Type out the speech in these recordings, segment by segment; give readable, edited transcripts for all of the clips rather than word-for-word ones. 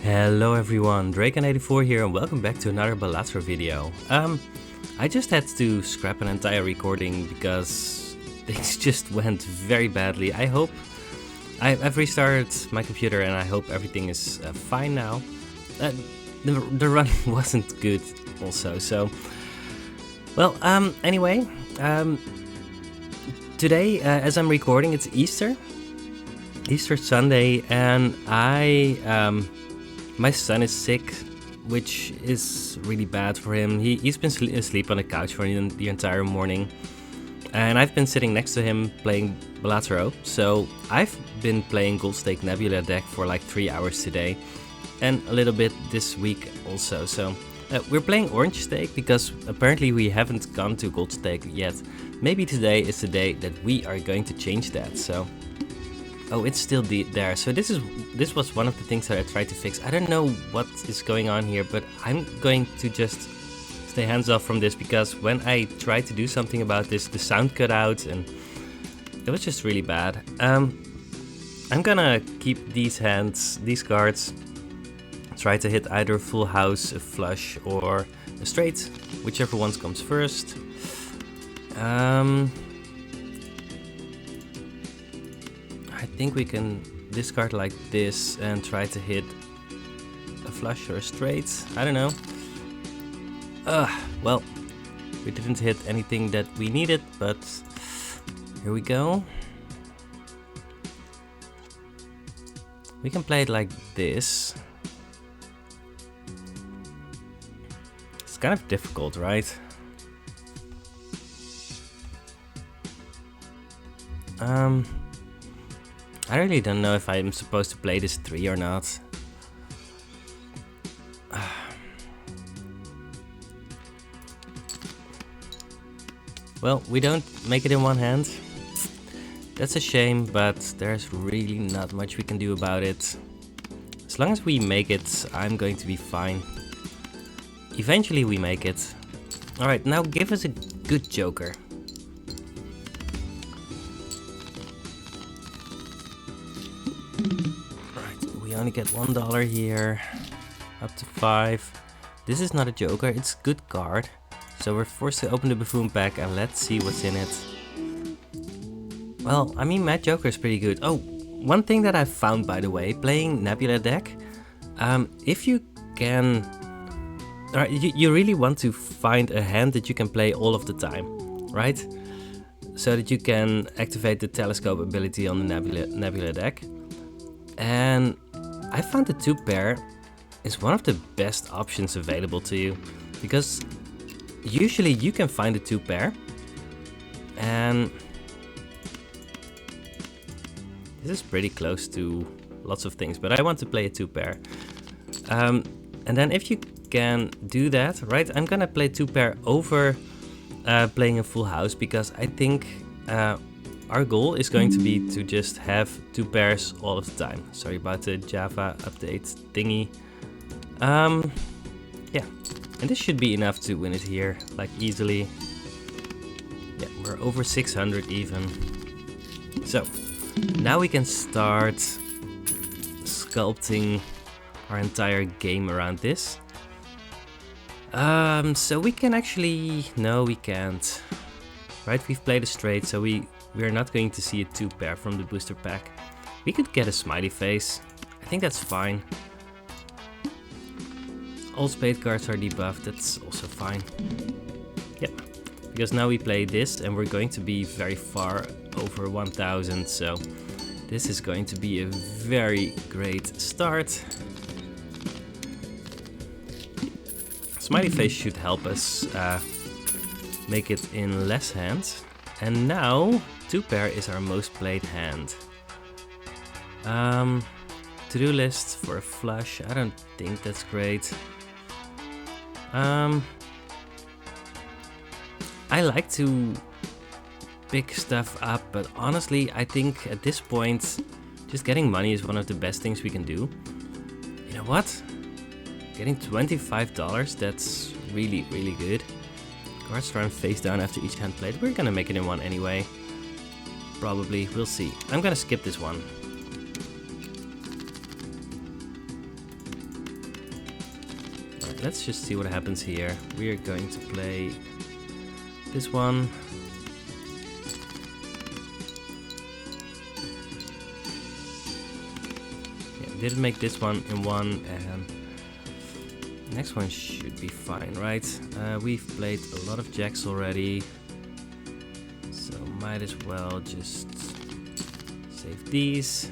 Hello everyone, Draken84 here and welcome back to another Balatro video. I just had to scrap an entire recording because things just went very badly. I've restarted my computer and I hope everything is fine now. The run wasn't good also, so... Well, anyway, today as I'm recording it's Easter Sunday, and my son is sick, which is really bad for him. He's been asleep on the couch for the entire morning, and I've been sitting next to him playing Balatro. So I've been playing Gold Stake Nebula deck for like 3 hours today, and a little bit this week also. So we're playing Orange Stake because apparently we haven't gone to Gold Stake yet. Maybe today is the day that we are going to change that. So. Oh, it's still there. So this was one of the things that I tried to fix. I don't know what is going on here, but I'm going to just stay hands off from this because when I tried to do something about this, the sound cut out and it was just really bad. I'm gonna keep these cards, try to hit either a full house, a flush, or a straight, whichever one comes first. I think we can discard like this and try to hit a flush or a straight. I don't know. Well, we didn't hit anything that we needed, but here we go. We can play it like this. It's kind of difficult, right? I really don't know if I'm supposed to play this 3 or not. Well, we don't make it in one hand. That's a shame, but there's really not much we can do about it. As long as we make it, I'm going to be fine. Eventually we make it. Alright, now give us a good joker. We only get $1 here, up to 5. This is not a joker, it's a good card. So we're forced to open the buffoon pack and let's see what's in it. Well, I mean, Mad Joker is pretty good. Oh, one thing that I found, by the way, playing Nebula deck, if you can... Alright, you really want to find a hand that you can play all of the time, right? So that you can activate the telescope ability on the Nebula deck. And I found the 2-pair is one of the best options available to you, because usually you can find a 2-pair and this is pretty close to lots of things, but I want to play a 2-pair. And then if you can do that, right, I'm gonna play 2-pair over playing a full house, because I think our goal is going to be to just have 2 pairs all of the time. Sorry about the Java update thingy. Yeah, and this should be enough to win it here, like easily. Yeah, we're over 600 even. So, now we can start sculpting our entire game around this. So we can actually... No, we can't. Right, we've played a straight, so we are not going to see a 2-pair from the booster pack. We could get a smiley face. I think that's fine. All spade cards are debuffed, that's also fine. Yep, because now we play this and we're going to be very far over 1000, so this is going to be a very great start. Smiley face should help us make it in less hands. And now 2-pair is our most played hand. To-do list for a flush, I don't think that's great. I like to pick stuff up, but honestly I think at this point just getting money is one of the best things we can do. You know what? Getting $25, that's really, really good. Cards turn face down after each hand played. We're gonna make it in one anyway. Probably, we'll see. I'm gonna skip this one. let's just see what happens here. We are going to play this one. Yeah, didn't make this one in one, and next one should be fine, right? We've played a lot of jacks already, so might as well just save these.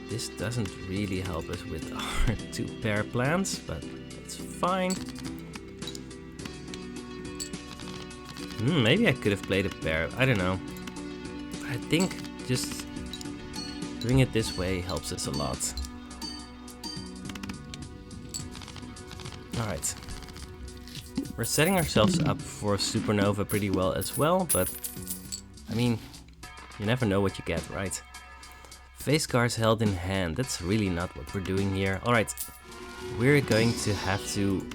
This doesn't really help us with our 2 pair plans, but it's fine. Maybe I could have played a pair, I don't know. I think just doing it this way helps us a lot. Alright. We're setting ourselves up for Supernova pretty well as well, but I mean, you never know what you get, right? Face cards held in hand, that's really not what we're doing here. Alright, we're going to have to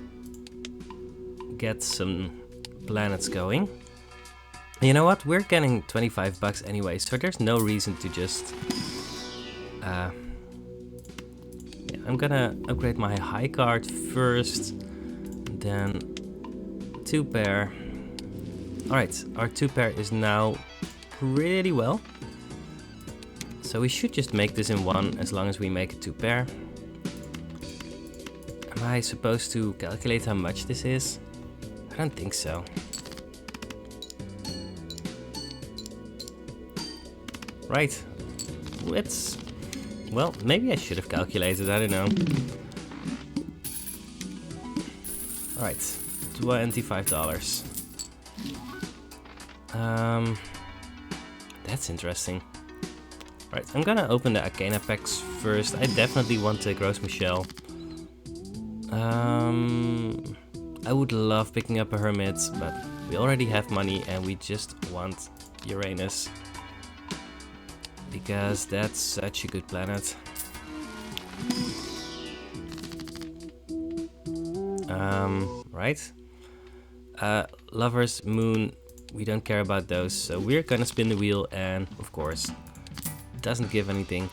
get some planets going. You know what, we're getting 25 bucks anyway, so there's no reason to just... yeah, I'm gonna upgrade my high card first, then 2 pair. Alright, our 2 pair is now pretty well. So we should just make this in 1 as long as we make a 2 pair. Am I supposed to calculate how much this is? I don't think so. Right. Let's... Well, maybe I should have calculated, I don't know. Alright, $25. That's interesting. Right, I'm gonna open the Arcana packs first. I definitely want a Gross Michelle. I would love picking up a Hermit, but we already have money and we just want Uranus. Because that's such a good planet. Right? Lovers, Moon, we don't care about those, so we're gonna spin the wheel and, of course, doesn't give anything.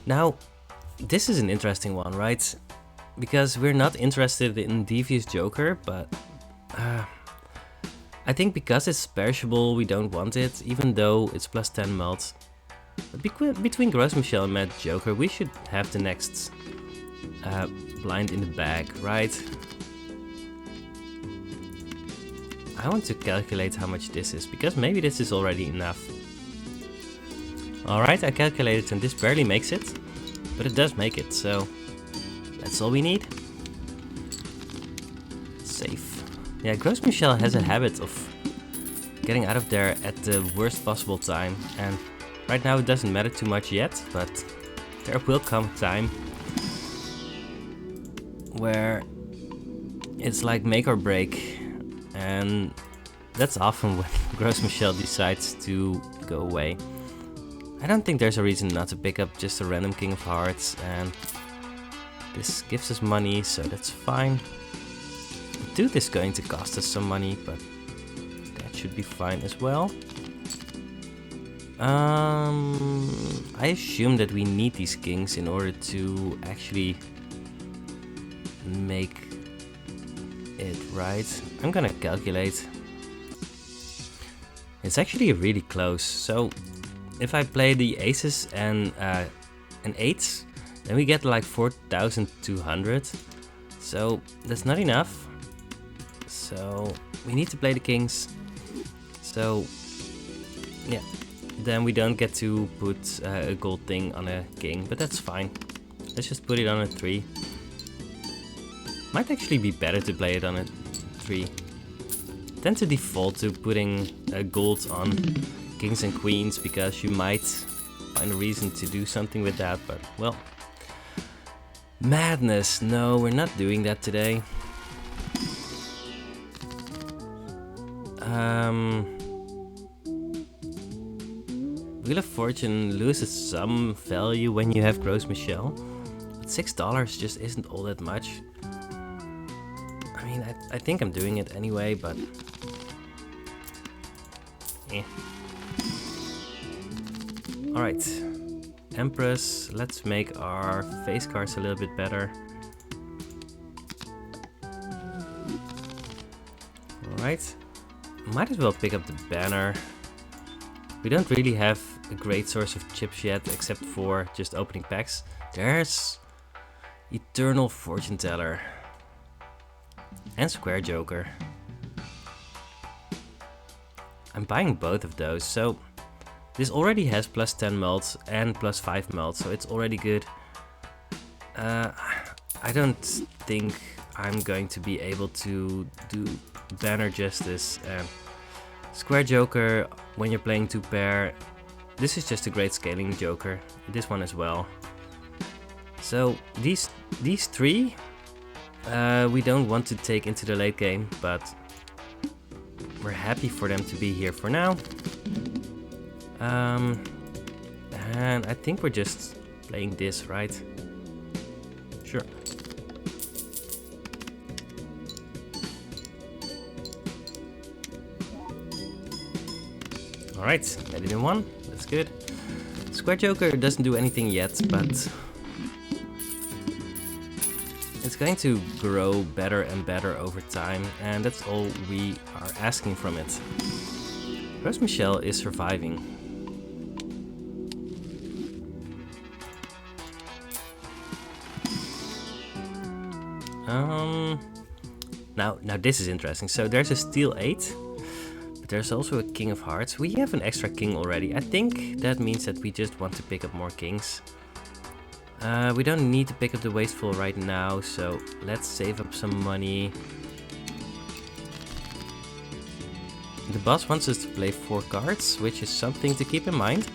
Now, this is an interesting one, right? Because we're not interested in Devious Joker, but I think because it's perishable, we don't want it, even though it's plus 10 mult. But between Gross Michelle and Mad Joker, we should have the next blind in the bag, right? I want to calculate how much this is, because maybe this is already enough. Alright, I calculated and this barely makes it, but it does make it, so that's all we need. Safe. Yeah, Gross Michelle has a habit of getting out of there at the worst possible time, and right now it doesn't matter too much yet, but there will come a time where it's like make or break, and that's often when Gross Michelle decides to go away. I don't think there's a reason not to pick up just a random King of Hearts, and this gives us money, so that's fine. Dude is going to cost us some money, but that should be fine as well. I assume that we need these kings in order to actually make it right. I'm gonna calculate. It's actually really close, so if I play the aces and eights, then we get like 4,200. So that's not enough. So we need to play the kings. So yeah, then we don't get to put a gold thing on a king, but that's fine. Let's just put it on a 3. Might actually be better to play it on a 3. I tend to default to putting gold on kings and queens because you might find a reason to do something with that, but well. Madness, no, we're not doing that today. Wheel of Fortune loses some value when you have Gross Michelle, but $6 just isn't all that much. I mean, I think I'm doing it anyway, but eh. Alright, Empress, let's make our face cards a little bit better. Alright. Might as well pick up the banner. We don't really have a great source of chips yet, except for just opening packs. There's Eternal Fortune Teller. And Square Joker. I'm buying both of those, so this already has plus 10 melts and plus 5 melts, so it's already good. I don't think I'm going to be able to do banner justice. Square Joker, when you're playing 2-pair, this is just a great scaling Joker. This one as well. So these three we don't want to take into the late game, but we're happy for them to be here for now. And I think we're just playing this, right? Sure. Alright, made it in one. That's good. Square Joker doesn't do anything yet, but it's going to grow better and better over time, and that's all we are asking from it. Rose Michelle is surviving. Now this is interesting. So there's a Steel 8, but there's also a King of Hearts. We have an extra king already. I think that means that we just want to pick up more kings. We don't need to pick up the Wasteful right now, so let's save up some money. The boss wants us to play 4 cards, which is something to keep in mind.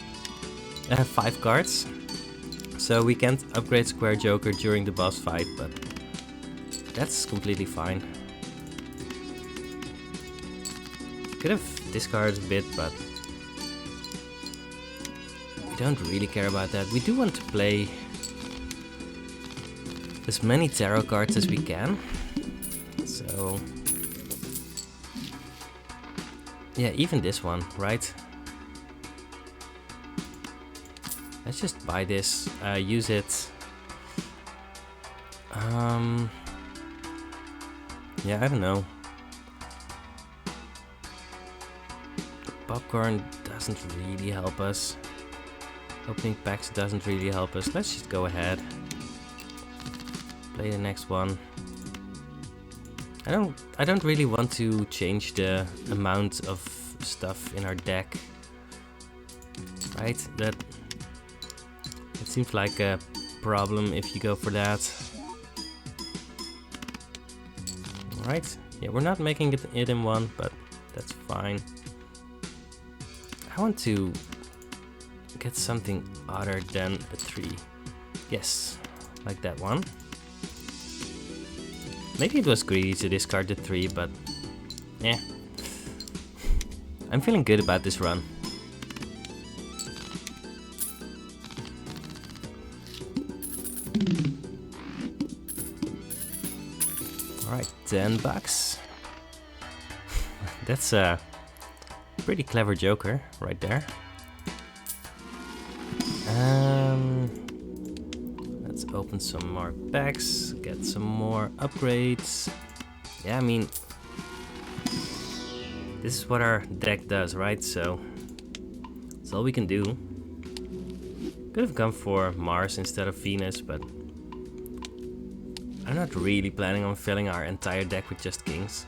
5 cards. So we can't upgrade Square Joker during the boss fight, but that's completely fine. Could have discarded a bit, but we don't really care about that. We do want to play as many tarot cards as we can. So yeah, even this one, right? Let's just buy this, use it. Yeah, I don't know. Popcorn doesn't really help us. Opening packs doesn't really help us. Let's just go ahead. Play the next one. I don't really want to change the amount of stuff in our deck. Right? That it seems like a problem if you go for that. Alright. Yeah, we're not making it in one, but that's fine. I want to get something other than a 3. Yes, like that one. Maybe it was greedy to discard the 3, but yeah. I'm feeling good about this run. Alright, $10. That's a pretty clever Joker right there. Let's open some more packs, get some more upgrades. Yeah, I mean, this is what our deck does, right? So that's all we can do. Could have gone for Mars instead of Venus, but I'm not really planning on filling our entire deck with just kings.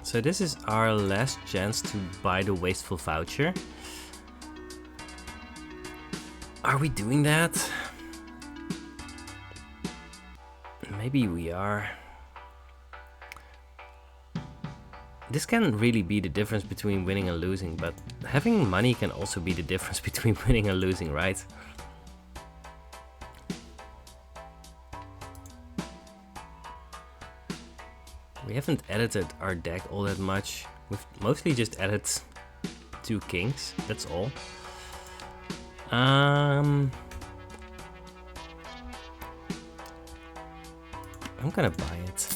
So this is our last chance to buy the Wasteful voucher. Are we doing that? Maybe we are. This can really be the difference between winning and losing, but having money can also be the difference between winning and losing, right? We haven't edited our deck all that much. We've mostly just added 2 kings, that's all. I'm gonna buy it.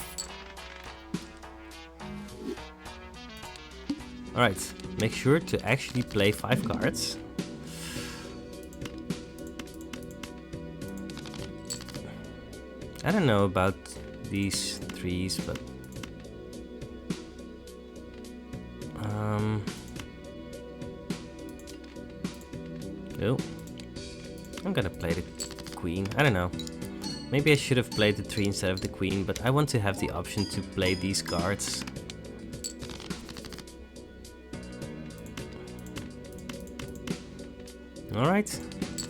Alright, make sure to actually play 5 cards. I don't know about these threes, but oh, I'm gonna play the queen. I don't know. Maybe I should have played the 3 instead of the queen, but I want to have the option to play these cards. Alright.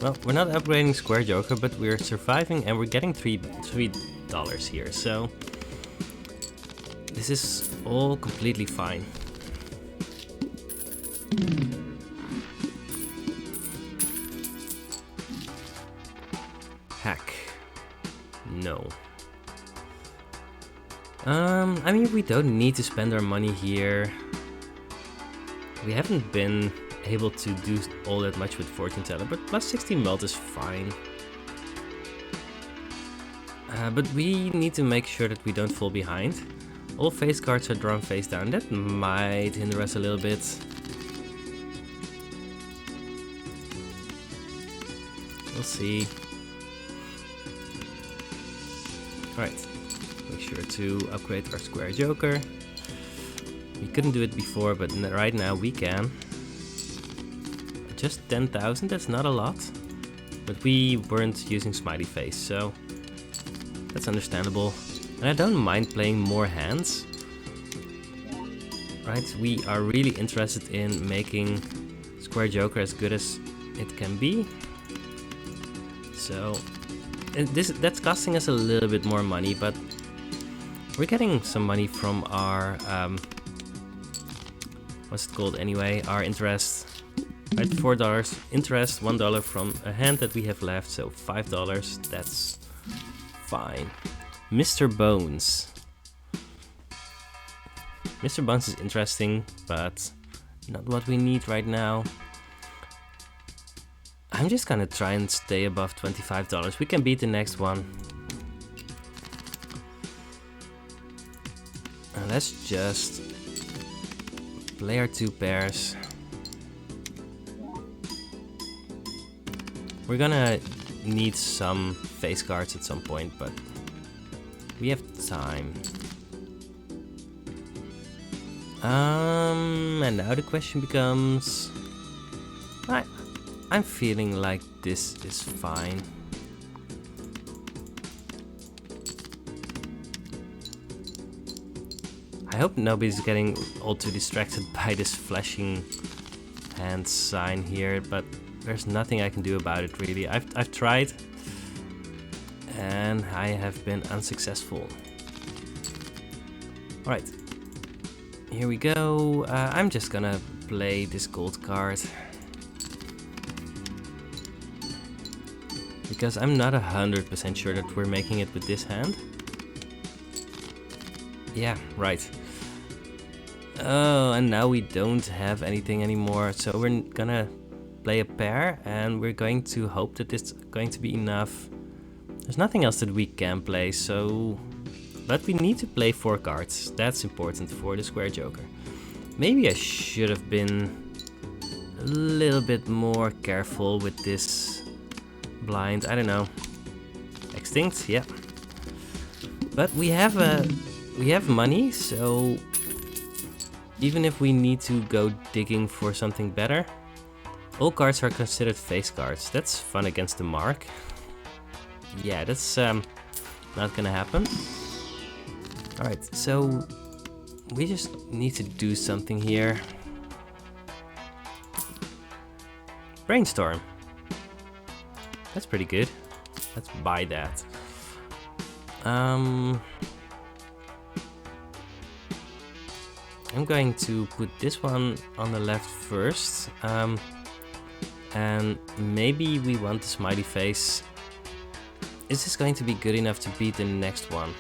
Well, we're not upgrading Square Joker, but we're surviving and we're getting $3 here, so this is all completely fine. Hack. No. I mean, we don't need to spend our money here. We haven't been able to do all that much with Fortune Teller, but plus 16 melt is fine. But we need to make sure that we don't fall behind. All face cards are drawn face down. That might hinder us a little bit. We'll see. Alright, make sure to upgrade our Square Joker. We couldn't do it before, but right now we can. Just 10,000, that's not a lot. But we weren't using Smiley Face, so that's understandable. And I don't mind playing more hands. Right, we are really interested in making Square Joker as good as it can be. So that's costing us a little bit more money, but we're getting some money from our what's it called anyway? Our interest. Right, $4 interest, $1 from a hand that we have left, so $5. That's fine. Mr. Bones. Mr. Bones is interesting, but not what we need right now. I'm just gonna try and stay above $25. We can beat the next one. And let's just play our 2 pairs. We're gonna need some face cards at some point, but we have time. And now the question becomes... I'm feeling like this is fine. I hope nobody's getting all too distracted by this flashing hand sign here, but there's nothing I can do about it really. I've tried and I have been unsuccessful. Alright, here we go. I'm just gonna play this gold card because I'm not 100% sure that we're making it with this hand. Yeah, right. Oh, and now we don't have anything anymore, so we're gonna play a pair and we're going to hope that it's going to be enough. There's nothing else that we can play, so... But we need to play 4 cards. That's important for the Square Joker. Maybe I should have been a little bit more careful with this blind. I don't know. Extinct, yeah. But we have money, so even if we need to go digging for something better, all cards are considered face cards. That's fun against the mark. Yeah, that's not gonna happen. Alright, so we just need to do something here. Brainstorm. That's pretty good. Let's buy that. I'm going to put this one on the left first. And maybe we want the smiley face. Is this going to be good enough to beat the next one?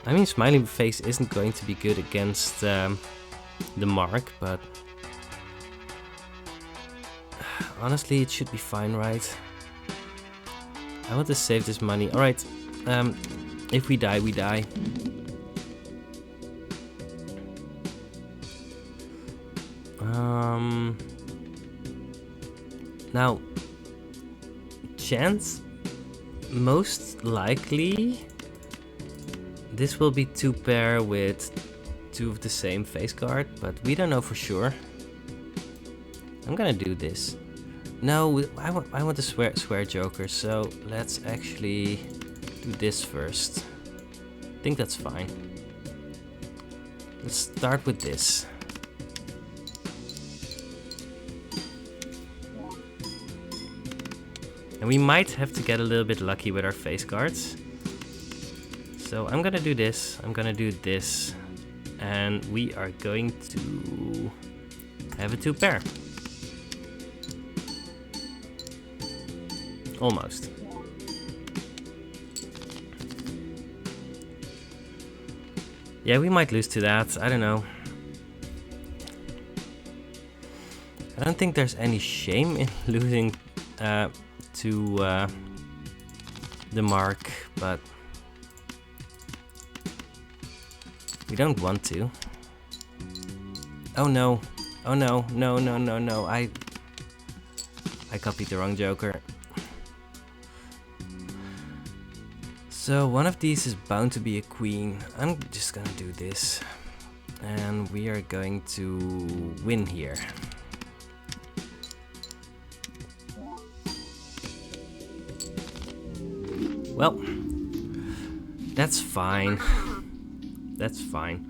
I mean, smiley face isn't going to be good against the mark, but honestly, it should be fine, right? I want to save this money. Alright, if we die, we die. Now, chance most likely this will be 2 pair with 2 of the same face card, but we don't know for sure. I'm gonna do this. No, I want to swear Joker, so let's actually do this first. I think that's fine. Let's start with this. And we might have to get a little bit lucky with our face cards. So I'm gonna do this, I'm gonna do this, and we are going to have a 2 pair. Almost. Yeah, we might lose to that, I don't know. I don't think there's any shame in losing to the mark, but we don't want to. Oh no, oh no, no, no, no, no, I copied the wrong Joker. So one of these is bound to be a queen. I'm just gonna do this. And we are going to win here. Well, that's fine. That's fine.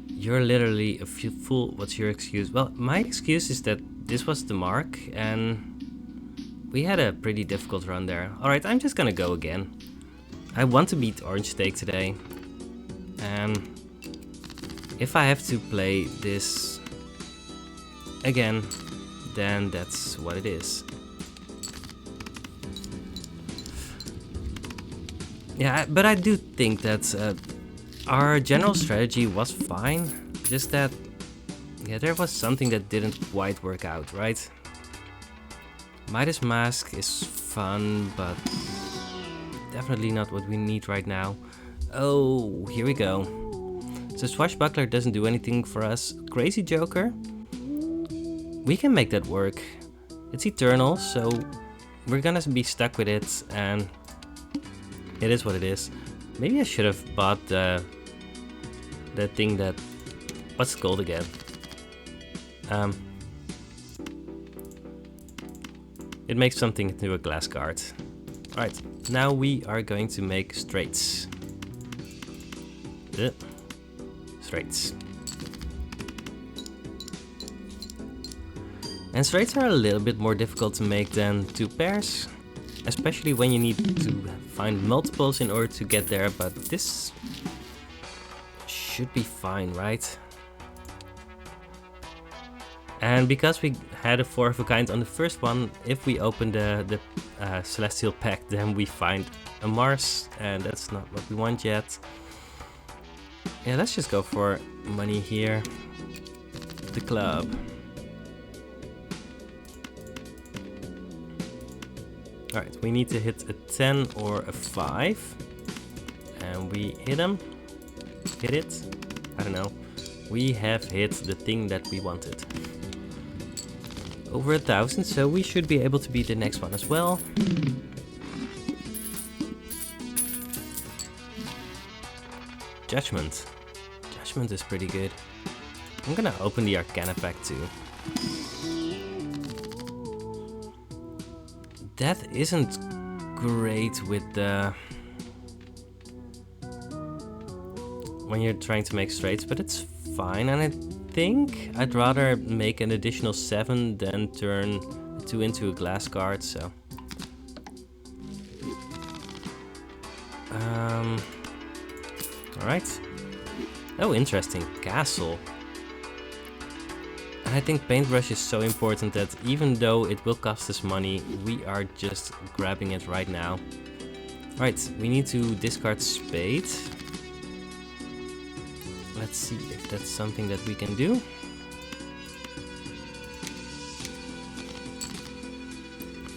You're literally a fool. What's your excuse? Well, my excuse is that this was the mark and we had a pretty difficult run there. Alright, I'm just gonna go again. I want to beat Orange Steak today. And if I have to play this again, then that's what it is. Yeah, but I do think that our general strategy was fine. Just that, yeah, there was something that didn't quite work out, right? Midas Mask is fun, but definitely not what we need right now. Oh, here we go. So Swashbuckler doesn't do anything for us. Crazy Joker? We can make that work. It's eternal, so we're gonna be stuck with it, and it is what it is. Maybe I should have bought the thing that... what's it called again? It makes something into a glass card. Alright, now we are going to make straights. Straights. And straights are a little bit more difficult to make than 2 pairs. Especially when you need to find multiples in order to get there, but this should be fine, right? And because we had a 4 of a kind on the first one, if we open the Celestial Pack, then we find a Mars, and that's not what we want yet. Yeah, let's just go for money here. The club. Alright, we need to hit a 10 or a 5. And we hit them. Hit it? I don't know. We have hit the thing that we wanted. Over 1,000, so we should be able to beat the next one as well. Judgment. Judgment is pretty good. I'm gonna open the Arcana pack too. That isn't great with the... when you're trying to make straights, but it's fine, and I think I'd rather make an additional 7 than turn 2 into a glass card, so... Alright. Oh, interesting. Castle. And I think Paintbrush is so important that even though it will cost us money, we are just grabbing it right now. Alright, we need to discard Spade. Let's see if that's something that we can do.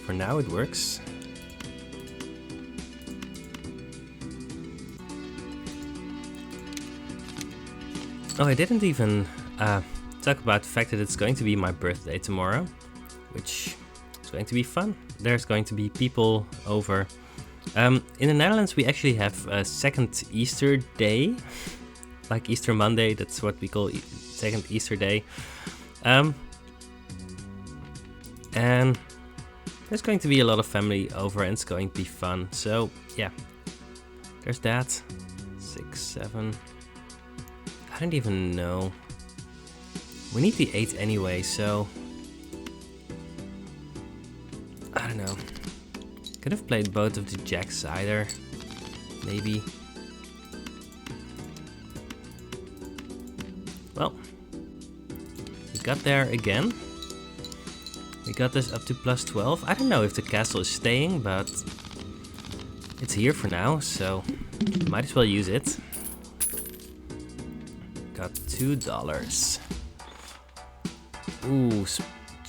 For now it works. Oh, I didn't even talk about the fact that it's going to be my birthday tomorrow, which is going to be fun. There's going to be people over, In the Netherlands, we actually have a second Easter day, like Easter Monday. That's what we call second Easter day. And there's going to be a lot of family over, and it's going to be fun. So yeah, there's that. 6, 7. I don't even know. We need the 8 anyway, so I don't know. Could have played both of the jacks either, maybe. Well, we got there again. We got this up to +12. I don't know if the castle is staying, but it's here for now, so might as well use it. Got $2. Ooh,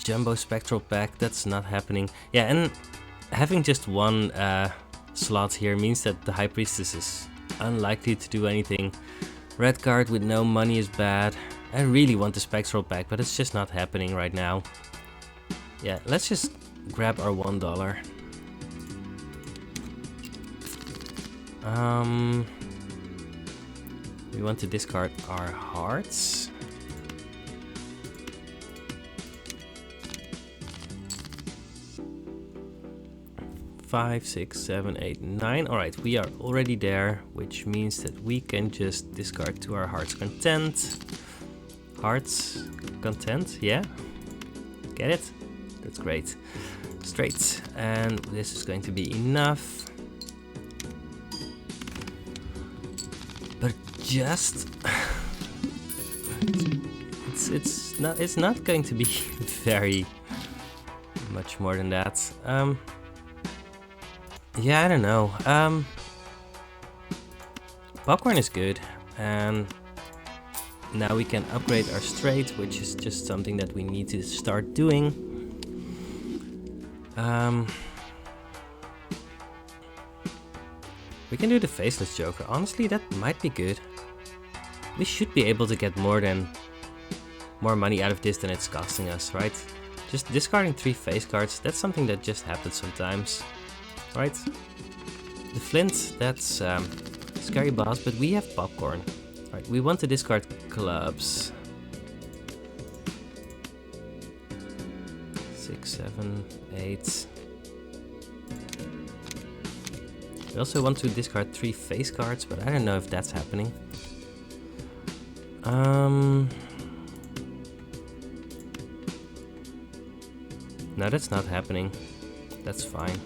Jumbo Spectral Pack, that's not happening. Yeah, and having just one slot here means that the High Priestess is unlikely to do anything. Red card with no money is bad. I really want the Spectral Pack, but it's just not happening right now. Yeah, let's just grab our $1. We want to discard our hearts. Five, 6, 7, 8, 9. Alright, we are already there, which means that we can just discard to our heart's content. Heart's content, yeah? Get it? That's great. Straight. And this is going to be enough. But just it's not going to be very much more than that. Yeah, I don't know. Popcorn is good, and now we can upgrade our straight, which is just something that we need to start doing. We can do the Faceless Joker. Honestly, that might be good. We should be able to get more money out of this than it's costing us, right? Just discarding 3 face cards, that's something that just happens sometimes. Right, the Flint, that's Scary Boss, but we have Popcorn. Right, we want to discard clubs. 6, 7, 8. We also want to discard 3 face cards, but I don't know if that's happening. No, that's not happening. That's fine.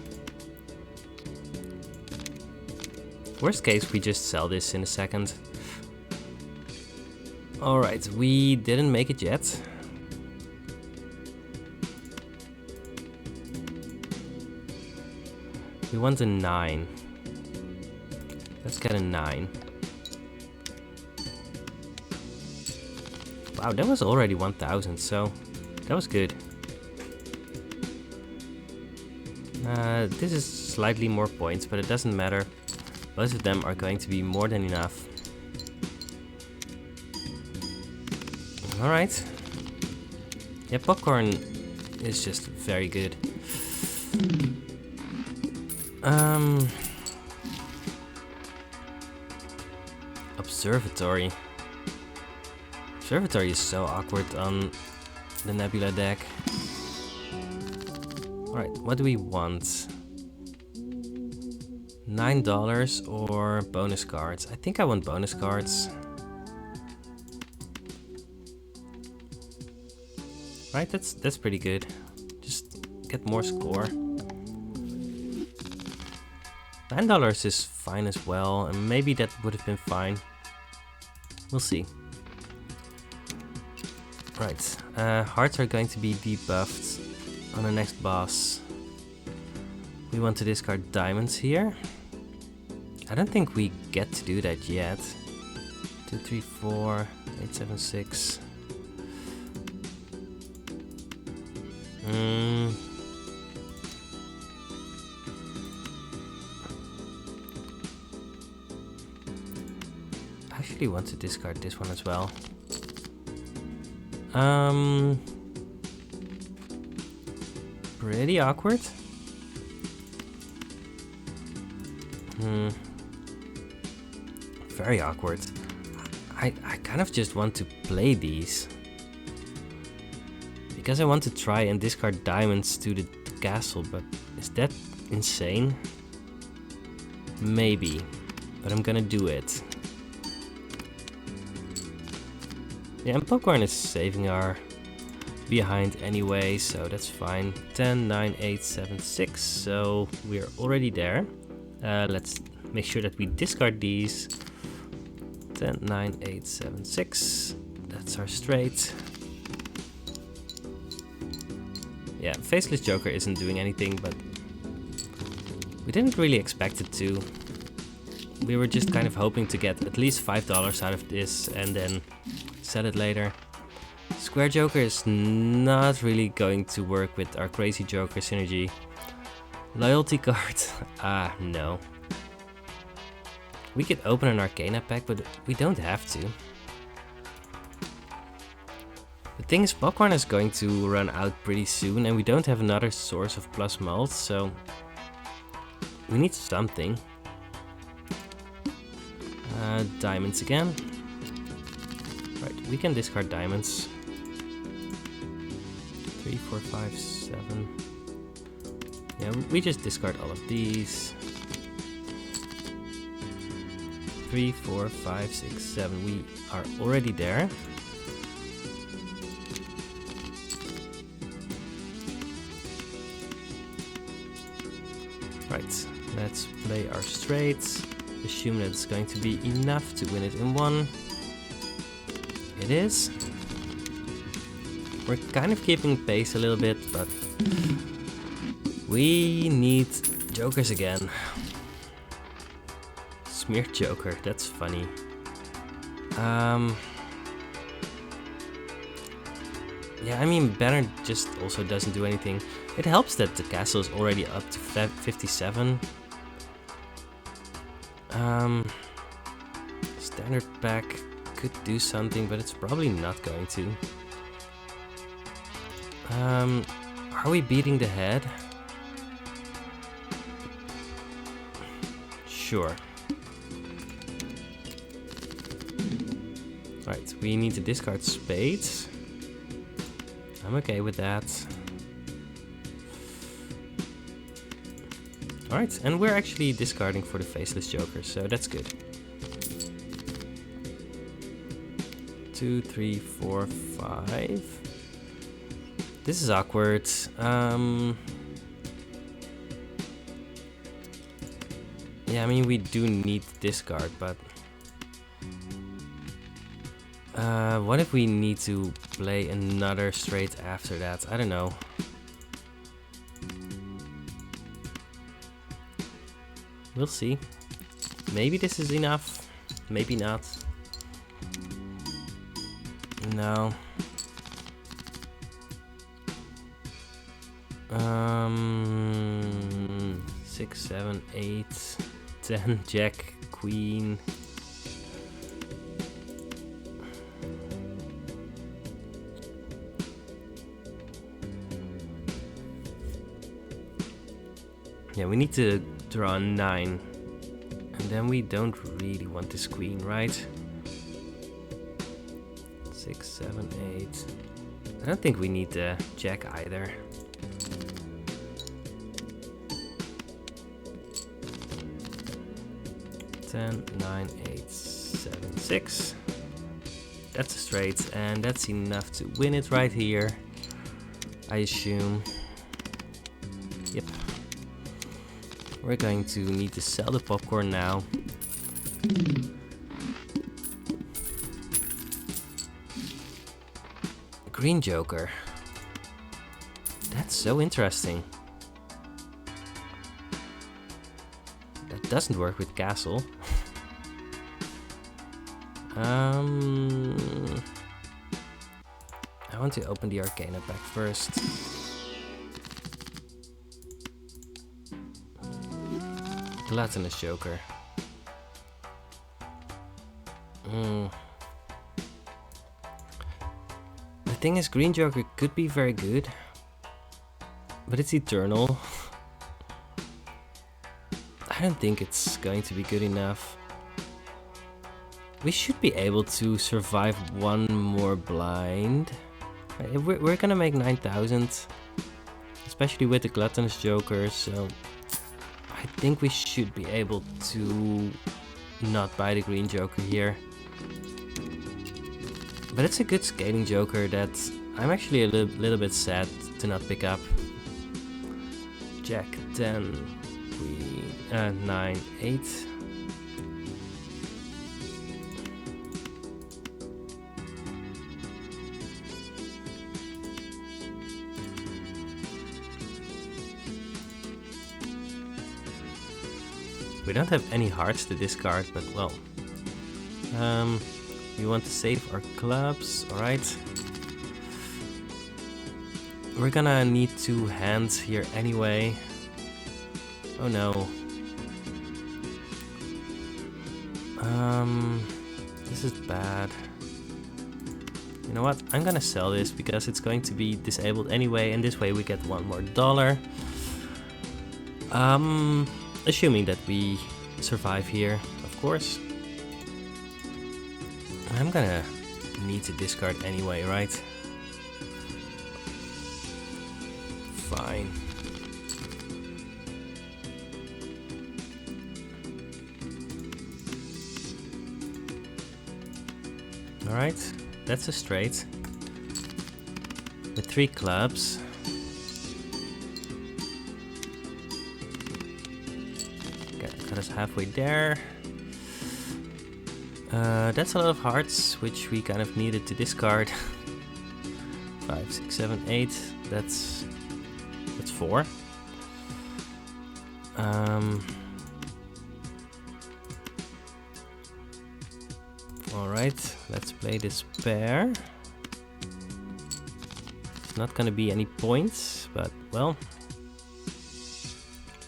Worst case, we just sell this in a second. Alright, we didn't make it yet. We want a 9. Let's get a 9. Wow, that was already 1000, so that was good. This is slightly more points, but it doesn't matter. Both of them are going to be more than enough. Alright. Yeah, Popcorn is just very good. Observatory. Observatory is so awkward on the Nebula deck. Alright, what do we want? $9 or bonus cards? I think I want bonus cards. Right, that's pretty good. Just get more score. $9 is fine as well, and maybe that would have been fine. We'll see. Right, hearts are going to be debuffed on the next boss. We want to discard diamonds here. I don't think we get to do that yet. 2, 3, 4, 8, 7, 6. I actually want to discard this one as well. Pretty awkward. Very awkward. I kind of just want to play these. Because I want to try and discard diamonds to the castle, but is that insane? Maybe, but I'm gonna do it. Yeah, and Popcorn is saving our behind anyway, so that's fine. 10, 9, 8, 7, 6, so we're already there. Let's make sure that we discard these. 10, 9, 8, 7, 6. That's our straight. Yeah, Faceless Joker isn't doing anything, but we didn't really expect it to. We were just kind of hoping to get at least $5 out of this and then sell it later. Square Joker is not really going to work with our Crazy Joker synergy. Loyalty card, no. We could open an Arcana pack, but we don't have to. The thing is, Popcorn is going to run out pretty soon and we don't have another source of plus mult, so we need something. Diamonds again. Right, we can discard diamonds. 3, 4, 5, 7. Yeah, we just discard all of these. 3, 4, 5, 6, 7. We are already there. Right, let's play our straights. Assume that it's going to be enough to win it in one. It is. We're kind of keeping pace a little bit, but we need jokers again. Smeared Joker, that's funny. Yeah, I mean, banner just also doesn't do anything. It helps that the castle is already up to 57. Standard pack could do something, but it's probably not going to. Are we beating the head? Sure. Right, we need to discard spades. I'm okay with that. Alright, and we're actually discarding for the Faceless Joker, so that's good. 2, 3, 4, 5. This is awkward. Yeah, I mean, we do need discard, but what if we need to play another straight after that? I don't know. We'll see. Maybe this is enough. Maybe not. No. 6, 7, 8, 10, Jack, Queen. Yeah, we need to draw 9. And then we don't really want this queen, right? 6, 7, 8. I don't think we need the jack either. Ten, 9, 8, 7, 6. That's a straight, and that's enough to win it right here, I assume. Yep. We're going to need to sell the popcorn now. Green Joker. That's so interesting. That doesn't work with Castle. I want to open the Arcana pack first. Gluttonous Joker. The thing is, Green Joker could be very good, but it's eternal. I don't think it's going to be good enough. We should be able to survive one more blind. We're gonna make 9,000, especially with the gluttonous joker, so I think we should be able to not buy the green joker here. But it's a good scaling joker that I'm actually a little bit sad to not pick up. Jack 10, Queen 9, 8. We don't have any hearts to discard, but well, we want to save our clubs. All right, we're gonna need 2 hands here anyway. Oh no. This is bad. You know what? I'm gonna sell this because it's going to be disabled anyway, and this way we get $1 more. Assuming that we survive here, of course. I'm gonna need to discard anyway, right? Fine. Alright, that's a straight. With 3 clubs. Got us halfway there. That's a lot of hearts, which we kind of needed to discard. 5, 6, 7, 8. That's 4. Alright, let's play this pair. It's not gonna be any points, but well.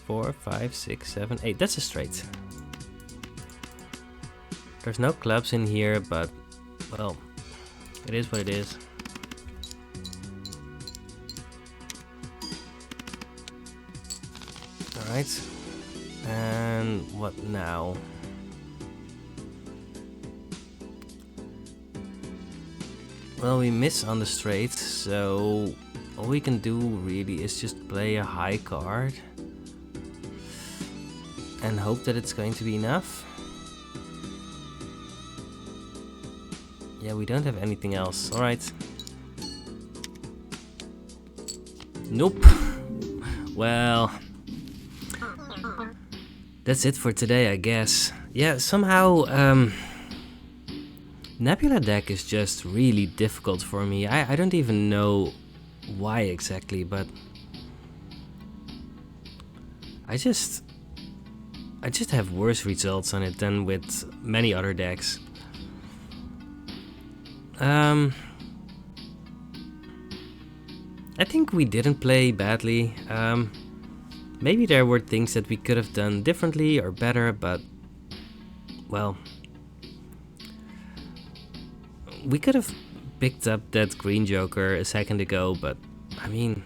4, 5, 6, 7, 8. That's a straight. There's no clubs in here, but well, it is what it is. Alright. And what now? Well, we miss on the straight, so all we can do really is just play a high card and hope that it's going to be enough. Yeah, we don't have anything else. Alright. Nope. Well, that's it for today, I guess. Yeah, somehow Nebula deck is just really difficult for me. I don't even know why exactly, but I just have worse results on it than with many other decks. I think we didn't play badly. Maybe there were things that we could have done differently or better, but well, we could have picked up that green joker a second ago, but I mean,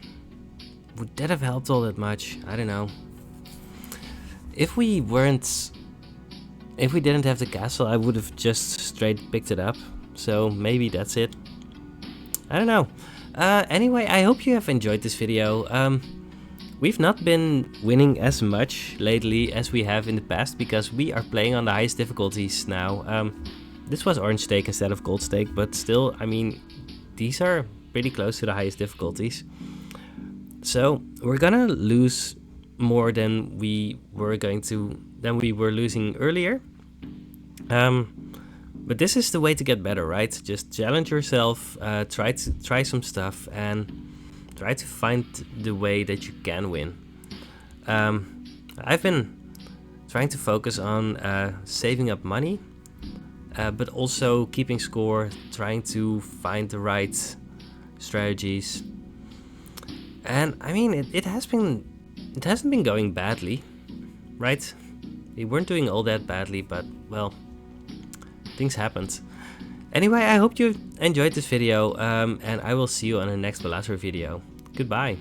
would that have helped all that much? I don't know. If we didn't have the castle, I would have just straight picked it up. So maybe that's it. I don't know. Anyway, I hope you have enjoyed this video. We've not been winning as much lately as we have in the past because we are playing on the highest difficulties now. This was orange stake instead of gold stake, but still, I mean, these are pretty close to the highest difficulties. So we're gonna lose more than we were losing earlier. But this is the way to get better, right? Just challenge yourself, try some stuff, and try to find the way that you can win. I've been trying to focus on saving up money, but also keeping score, trying to find the right strategies. And I mean, it hasn't been going badly, right? We weren't doing all that badly, but well, things happened. Anyway, I hope you enjoyed this video, and I will see you on the next Balatro video. Goodbye.